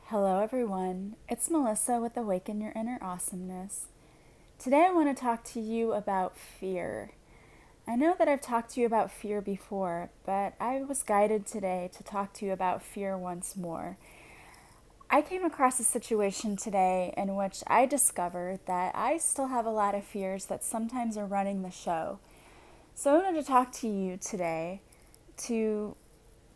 Hello, everyone. It's Melissa with Awaken Your Inner Awesomeness. Today, I want to talk to you about fear. I know that I've talked to you about fear before, but I was guided today to talk to you about fear once more. I came across a situation today in which I discovered that I still have a lot of fears that sometimes are running the show. So, I wanted to talk to you today to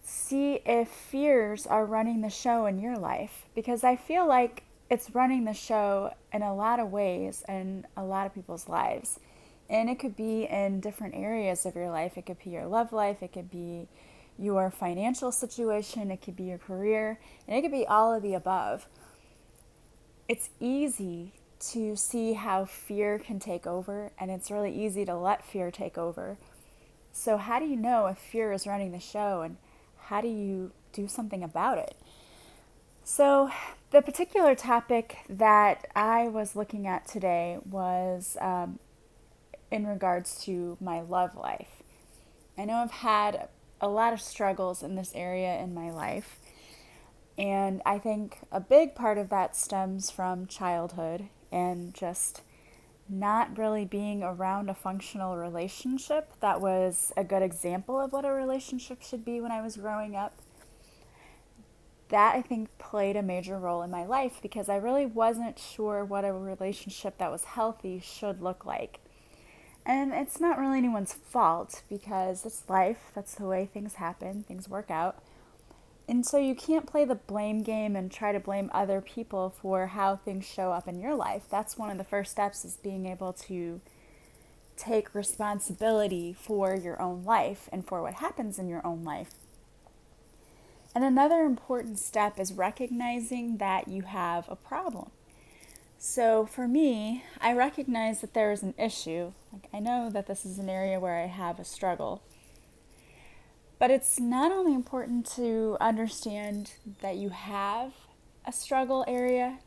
see if fears are running the show in your life, because I feel like it's running the show in a lot of ways in a lot of people's lives. And it could be in different areas of your life. It could be your love life, it could be your financial situation, it could be your career, and it could be all of the above. It's easy to see how fear can take over, and it's really easy to let fear take over. So, how do you know if fear is running the show, and how do you do something about it? So, the particular topic that I was looking at today was in regards to my love life. I know I've had a lot of struggles in this area in my life, and I think a big part of that stems from childhood and just not really being around a functional relationship that was a good example of what a relationship should be when I was growing up. That I think played a major role in my life because I really wasn't sure what a relationship that was healthy should look like. And it's not really anyone's fault because it's life, that's the way things happen, things work out. And so you can't play the blame game and try to blame other people for how things show up in your life. That's one of the first steps, is being able to take responsibility for your own life and for what happens in your own life. And another important step is recognizing that you have a problem. So for me, I recognize that there is an issue. Like, I know that this is an area where I have a struggle. But it's not only important to understand that you have a struggle area,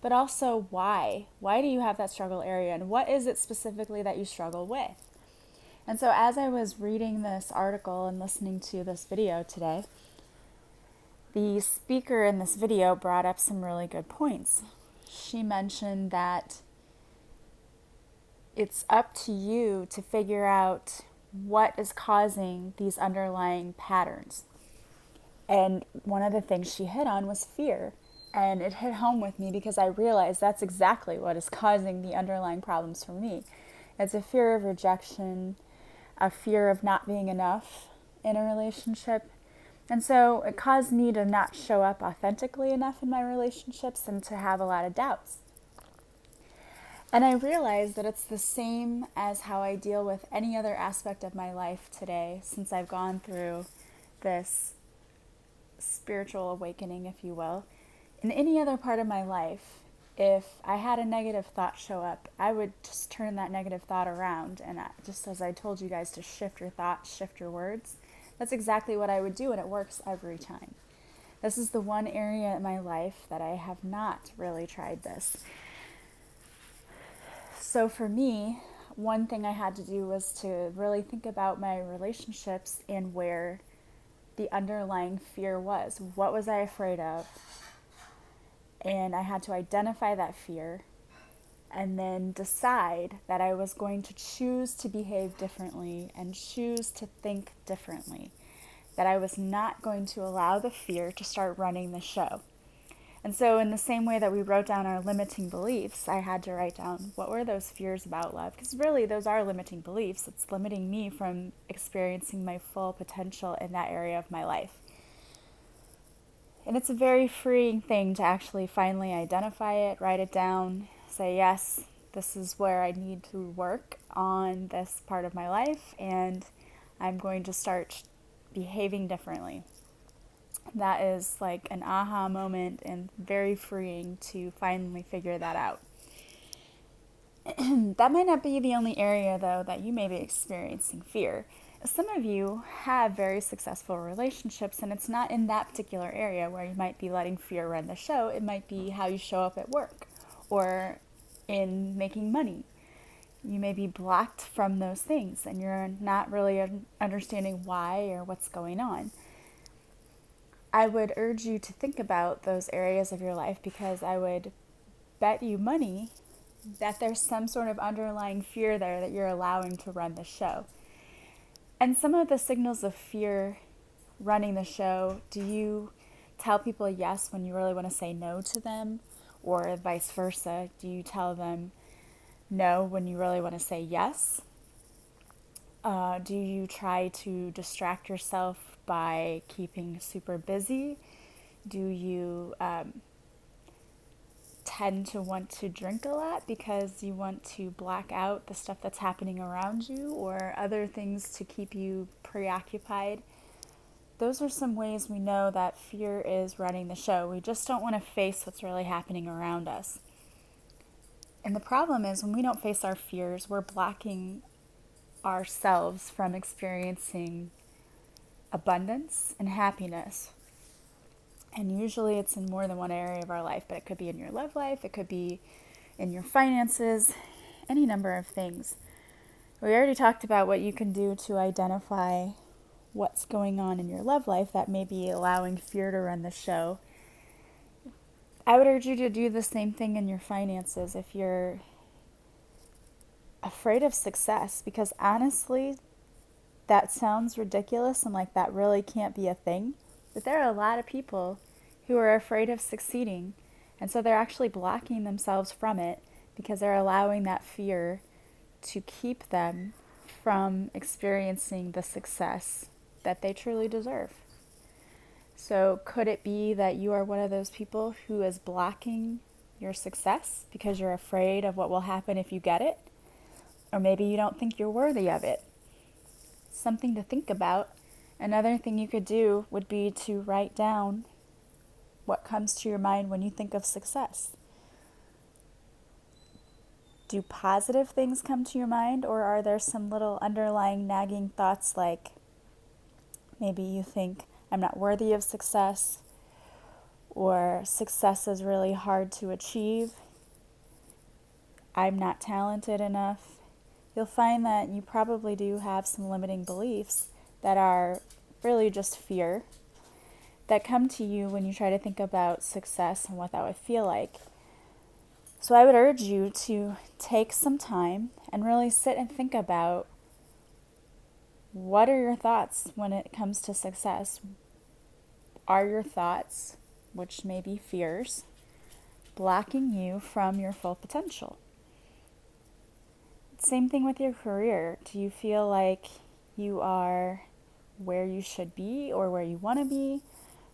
but also why. Why do you have that struggle area, and what is it specifically that you struggle with? And so as I was reading this article and listening to this video today, the speaker in this video brought up some really good points. She mentioned that it's up to you to figure out what is causing these underlying patterns. And one of the things she hit on was fear. And it hit home with me because I realized that's exactly what is causing the underlying problems for me. It's a fear of rejection, a fear of not being enough in a relationship. And so it caused me to not show up authentically enough in my relationships and to have a lot of doubts. And I realized that it's the same as how I deal with any other aspect of my life today, since I've gone through this spiritual awakening, if you will. In any other part of my life, if I had a negative thought show up, I would just turn that negative thought around. And just as I told you guys to shift your thoughts, shift your words, that's exactly what I would do, and it works every time. This is the one area in my life that I have not really tried this. So for me, one thing I had to do was to really think about my relationships and where the underlying fear was. What was I afraid of? And I had to identify that fear and then decide that I was going to choose to behave differently and choose to think differently. That I was not going to allow the fear to start running the show. And so in the same way that we wrote down our limiting beliefs, I had to write down what were those fears about love? Because really those are limiting beliefs. It's limiting me from experiencing my full potential in that area of my life. And it's a very freeing thing to actually finally identify it, write it down, say, yes, this is where I need to work on this part of my life, and I'm going to start behaving differently. That is like an aha moment and very freeing to finally figure that out. That might not be the only area, though, that you may be experiencing fear. Some of you have very successful relationships, and it's not in that particular area where you might be letting fear run the show. It might be how you show up at work or in making money. You may be blocked from those things, and you're not really understanding why or what's going on. I would urge you to think about those areas of your life, because I would bet you money that there's some sort of underlying fear there that you're allowing to run the show. And some of the signals of fear running the show, do you tell people yes when you really want to say no to them? Or vice versa, do you tell them no when you really want to say yes? Do you try to distract yourself by keeping super busy? Do you tend to want to drink a lot because you want to black out the stuff that's happening around you, or other things to keep you preoccupied? Those are some ways we know that fear is running the show. We just don't want to face what's really happening around us. And the problem is, when we don't face our fears, we're blocking ourselves from experiencing abundance and happiness. And usually it's in more than one area of our life, but it could be in your love life, it could be in your finances, any number of things. We already talked about what you can do to identify what's going on in your love life that may be allowing fear to run the show. I would urge you to do the same thing in your finances if you're afraid of success, because honestly, that sounds ridiculous and like that really can't be a thing. But there are a lot of people who are afraid of succeeding, and so they're actually blocking themselves from it because they're allowing that fear to keep them from experiencing the success that they truly deserve. So could it be that you are one of those people who is blocking your success because you're afraid of what will happen if you get it? Or maybe you don't think you're worthy of it. Something to think about. Another thing you could do would be to write down what comes to your mind when you think of success. Do positive things come to your mind, or are there some little underlying nagging thoughts like maybe you think, I'm not worthy of success, or success is really hard to achieve, I'm not talented enough? You'll find that you probably do have some limiting beliefs that are really just fear that come to you when you try to think about success and what that would feel like. So I would urge you to take some time and really sit and think about, what are your thoughts when it comes to success? Are your thoughts, which may be fears, blocking you from your full potential? Same thing with your career. Do you feel like you are where you should be or where you want to be?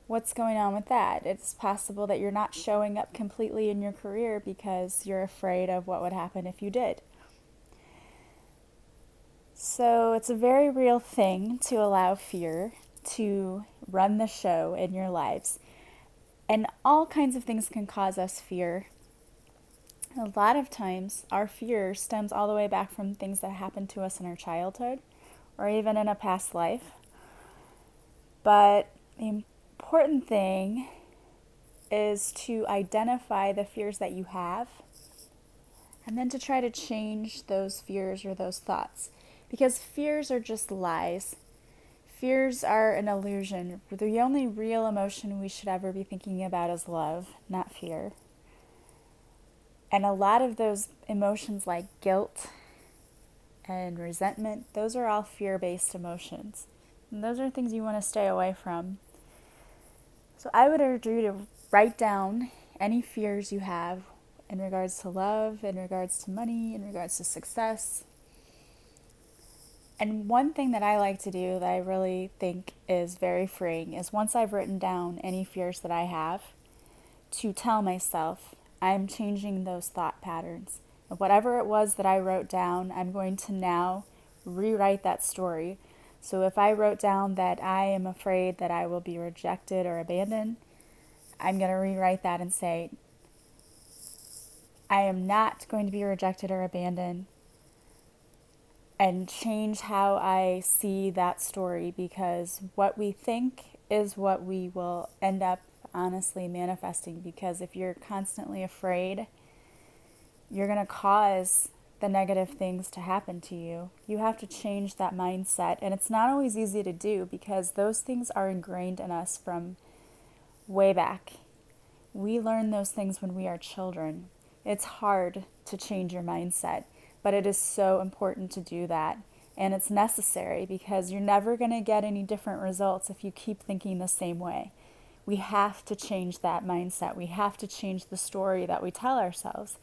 What's going on with that? It's possible that you're not showing up completely in your career because you're afraid of what would happen if you did. So it's a very real thing to allow fear to run the show in your lives. And all kinds of things can cause us fear. A lot of times our fear stems all the way back from things that happened to us in our childhood or even in a past life. But the important thing is to identify the fears that you have and then to try to change those fears or those thoughts. Because fears are just lies. Fears are an illusion. The only real emotion we should ever be thinking about is love, not fear. And a lot of those emotions like guilt and resentment, those are all fear-based emotions. And those are things you want to stay away from. So I would urge you to write down any fears you have in regards to love, in regards to money, in regards to success. And one thing that I like to do that I really think is very freeing is, once I've written down any fears that I have, to tell myself, I'm changing those thought patterns. And whatever it was that I wrote down, I'm going to now rewrite that story. So if I wrote down that I am afraid that I will be rejected or abandoned, I'm going to rewrite that and say, I am not going to be rejected or abandoned, and change how I see that story, because what we think is what we will end up honestly manifesting. Because if you're constantly afraid, you're going to cause the negative things to happen to you. You have to change that mindset, and it's not always easy to do because those things are ingrained in us from way back. We learn those things when we are children. It's hard to change your mindset, but it is so important to do that. And it's necessary because you're never going to get any different results if you keep thinking the same way. We have to change that mindset. We have to change the story that we tell ourselves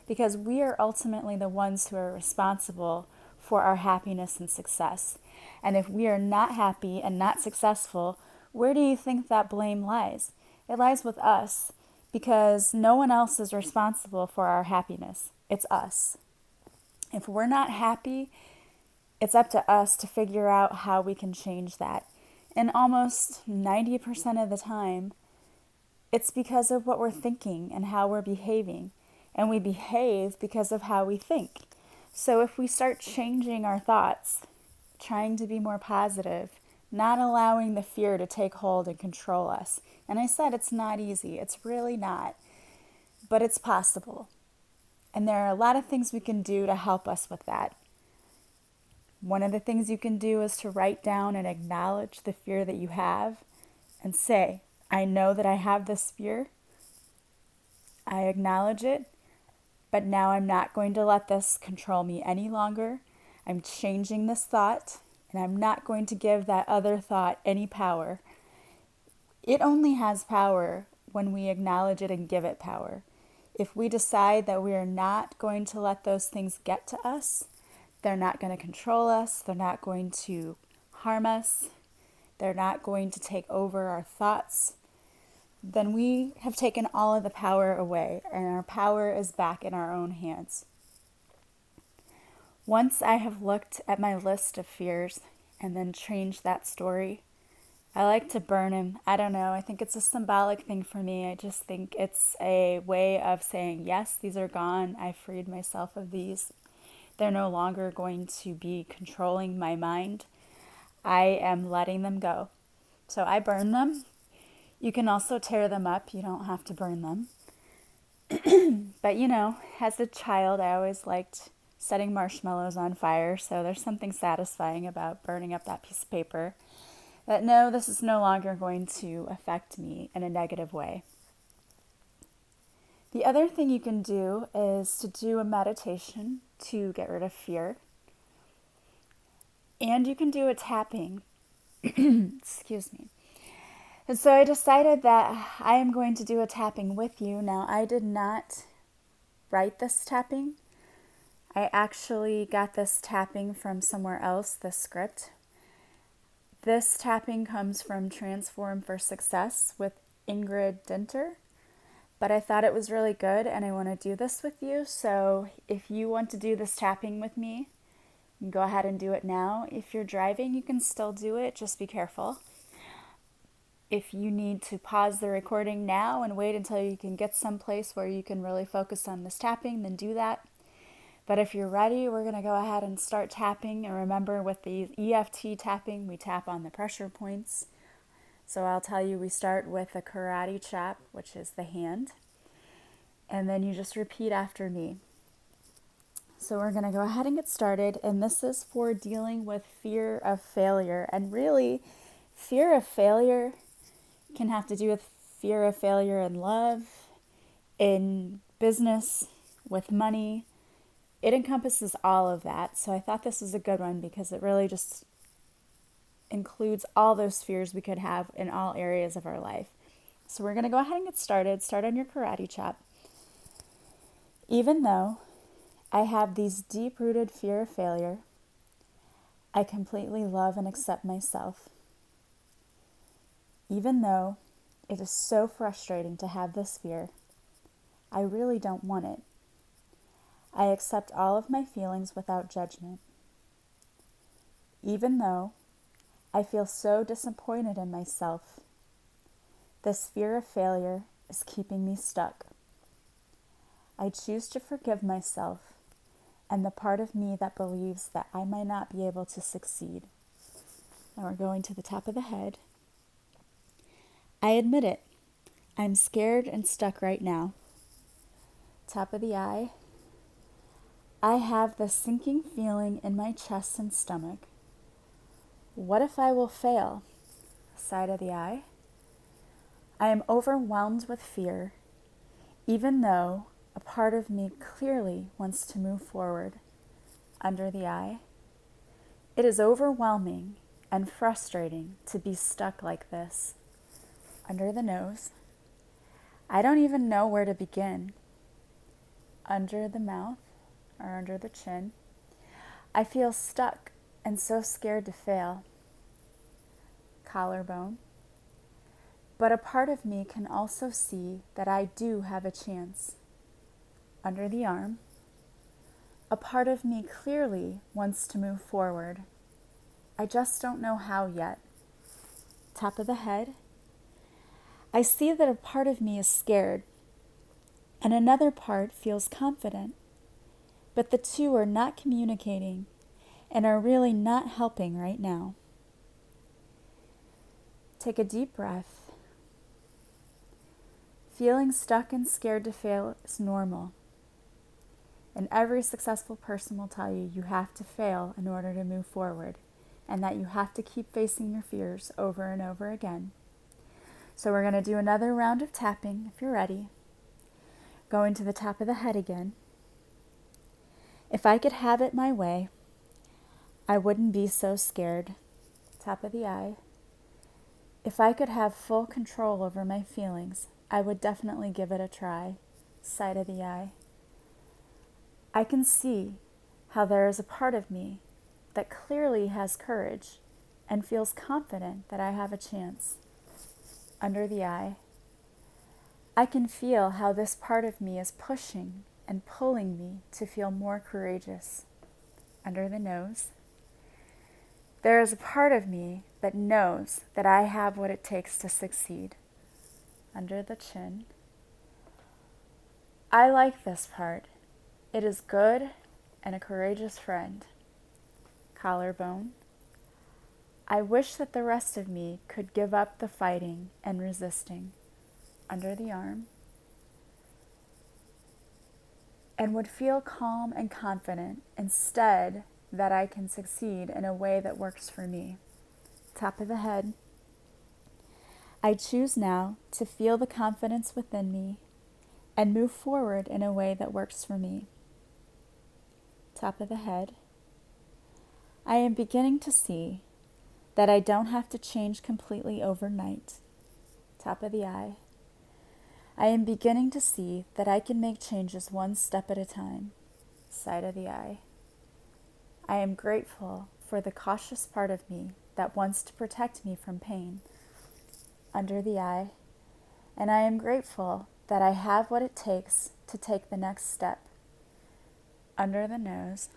because we are ultimately the ones who are responsible for our happiness and success. And if we are not happy and not successful, where do you think that blame lies? It lies with us because no one else is responsible for our happiness. It's us. If we're not happy, it's up to us to figure out how we can change that. And almost 90% of the time, it's because of what we're thinking and how we're behaving. And we behave because of how we think. So if we start changing our thoughts, trying to be more positive, not allowing the fear to take hold and control us. And I said it's not easy. It's really not. But it's possible. And there are a lot of things we can do to help us with that. One of the things you can do is to write down and acknowledge the fear that you have and say, I know that I have this fear. I acknowledge it, but now I'm not going to let this control me any longer. I'm changing this thought, and I'm not going to give that other thought any power. It only has power when we acknowledge it and give it power. If we decide that we are not going to let those things get to us, they're not going to control us, they're not going to harm us, they're not going to take over our thoughts, then we have taken all of the power away, and our power is back in our own hands. Once I have looked at my list of fears and then changed that story, I like to burn them. I don't know. I think it's a symbolic thing for me. I just think it's a way of saying, yes, these are gone. I freed myself of these. They're no longer going to be controlling my mind. I am letting them go. So I burn them. You can also tear them up. You don't have to burn them. But as a child, I always liked setting marshmallows on fire. So there's something satisfying about burning up that piece of paper. That no, this is no longer going to affect me in a negative way. The other thing you can do is to do a meditation to get rid of fear. And you can do a tapping. Excuse me. And so I decided that I am going to do a tapping with you. Now, I did not write this tapping. I actually got this tapping from somewhere else, this script. This tapping comes from Transform for Success with Ingrid Dinter. But I thought it was really good and I want to do this with you. So if you want to do this tapping with me, you can go ahead and do it now. If you're driving, you can still do it. Just be careful. If you need to pause the recording now and wait until you can get someplace where you can really focus on this tapping, then do that. But if you're ready, we're going to go ahead and start tapping. And remember, with the EFT tapping, we tap on the pressure points. So I'll tell you, we start with a karate chop, which is the hand. And then you just repeat after me. So we're going to go ahead and get started. And this is for dealing with fear of failure. And really, fear of failure can have to do with fear of failure in love, in business, with money. It encompasses all of that. So I thought this was a good one because it really just includes all those fears we could have in all areas of our life. So we're going to go ahead and get started. Start on your karate chop. Even though I have these deep-rooted fear of failure, I completely love and accept myself. Even though it is so frustrating to have this fear, I really don't want it. I accept all of my feelings without judgment. Even though I feel so disappointed in myself, this fear of failure is keeping me stuck. I choose to forgive myself and the part of me that believes that I might not be able to succeed. Now we're going to the top of the head. I admit it. I'm scared and stuck right now. Top of the eye. I have this sinking feeling in my chest and stomach. What if I will fail? Side of the eye. I am overwhelmed with fear, even though a part of me clearly wants to move forward. Under the eye. It is overwhelming and frustrating to be stuck like this. Under the nose. I don't even know where to begin. Under the mouth or under the chin. I feel stuck and so scared to fail. Collarbone. But a part of me can also see that I do have a chance. Under the arm. A part of me clearly wants to move forward. I just don't know how yet. Top of the head. I see that a part of me is scared, and another part feels confident, but the two are not communicating and are really not helping right now. Take a deep breath. Feeling stuck and scared to fail is normal, and every successful person will tell you you have to fail in order to move forward, and that you have to keep facing your fears over and over again. So we're going to do another round of tapping if you're ready. Going to the top of the head again. If I could have it my way, I wouldn't be so scared. Top of the eye. If I could have full control over my feelings, I would definitely give it a try. Side of the eye. I can see how there is a part of me that clearly has courage and feels confident that I have a chance. Under the eye. I can feel how this part of me is pushing and pulling me to feel more courageous. Under the nose. There is a part of me that knows that I have what it takes to succeed. Under the chin. I like this part. It is good and a courageous friend. Collarbone. I wish that the rest of me could give up the fighting and resisting. Under the arm. And would feel calm and confident instead that I can succeed in a way that works for me. Top of the head. I choose now to feel the confidence within me and move forward in a way that works for me. Top of the head. I am beginning to see that I don't have to change completely overnight. Top of the eye. I am beginning to see that I can make changes one step at a time. Side of the eye. I am grateful for the cautious part of me that wants to protect me from pain. Under the eye. And I am grateful that I have what it takes to take the next step. Under the nose.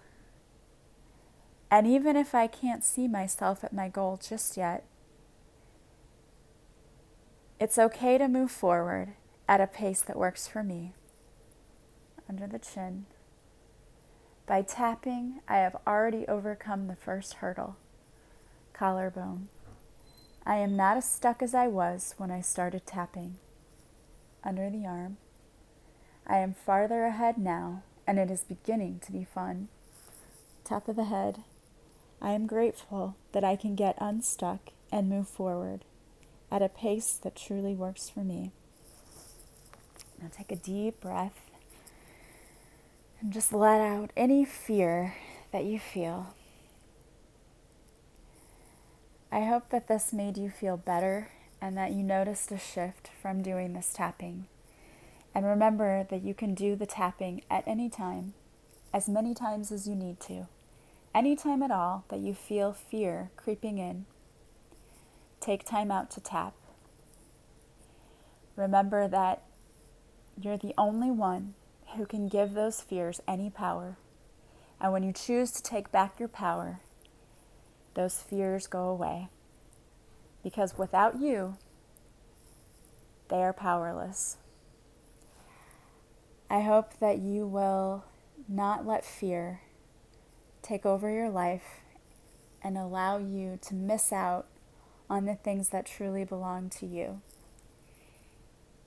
And even if I can't see myself at my goal just yet, it's okay to move forward at a pace that works for me. Under the chin. By tapping, I have already overcome the first hurdle. Collarbone. I am not as stuck as I was when I started tapping. Under the arm. I am farther ahead now, and it is beginning to be fun. Top of the head. I am grateful that I can get unstuck and move forward at a pace that truly works for me. Now take a deep breath and just let out any fear that you feel. I hope that this made you feel better and that you noticed a shift from doing this tapping. And remember that you can do the tapping at any time, as many times as you need to. Anytime at all that you feel fear creeping in, take time out to tap. Remember that you're the only one who can give those fears any power. And when you choose to take back your power, those fears go away. Because without you, they are powerless. I hope that you will not let fear take over your life and allow you to miss out on the things that truly belong to you.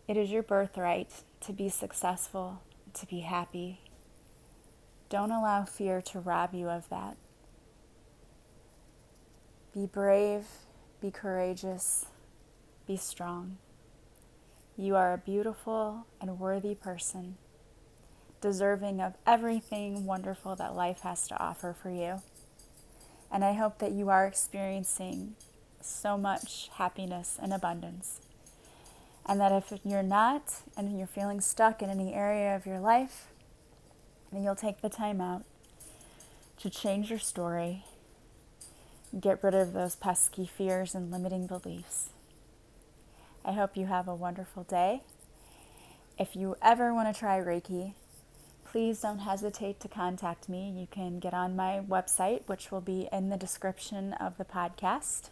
It is your birthright to be successful, to be happy. Don't allow fear to rob you of that. Be brave, be courageous, be strong. You are a beautiful and worthy person, deserving of everything wonderful that life has to offer for you. And I hope that you are experiencing so much happiness and abundance. And that if you're not, and you're feeling stuck in any area of your life, then you'll take the time out to change your story, get rid of those pesky fears and limiting beliefs. I hope you have a wonderful day. If you ever want to try Reiki, please don't hesitate to contact me. You can get on my website, which will be in the description of the podcast.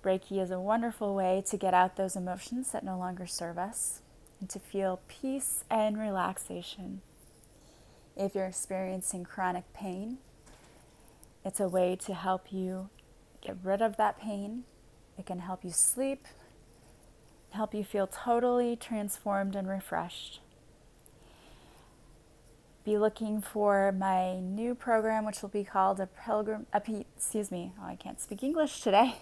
Reiki is a wonderful way to get out those emotions that no longer serve us and to feel peace and relaxation. If you're experiencing chronic pain, it's a way to help you get rid of that pain. It can help you sleep, help you feel totally transformed and refreshed. Be looking for my new program, which will be called I can't speak English today.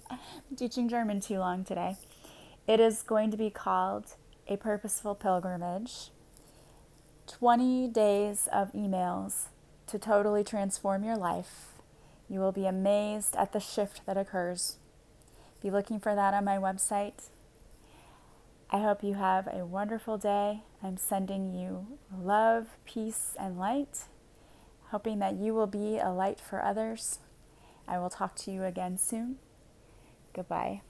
I'm teaching German too long today. It is going to be called A Purposeful Pilgrimage. 20 days of emails to totally transform your life. You will be amazed at the shift that occurs. Be looking for that on my website. I hope you have a wonderful day. I'm sending you love, peace, and light, hoping that you will be a light for others. I will talk to you again soon. Goodbye.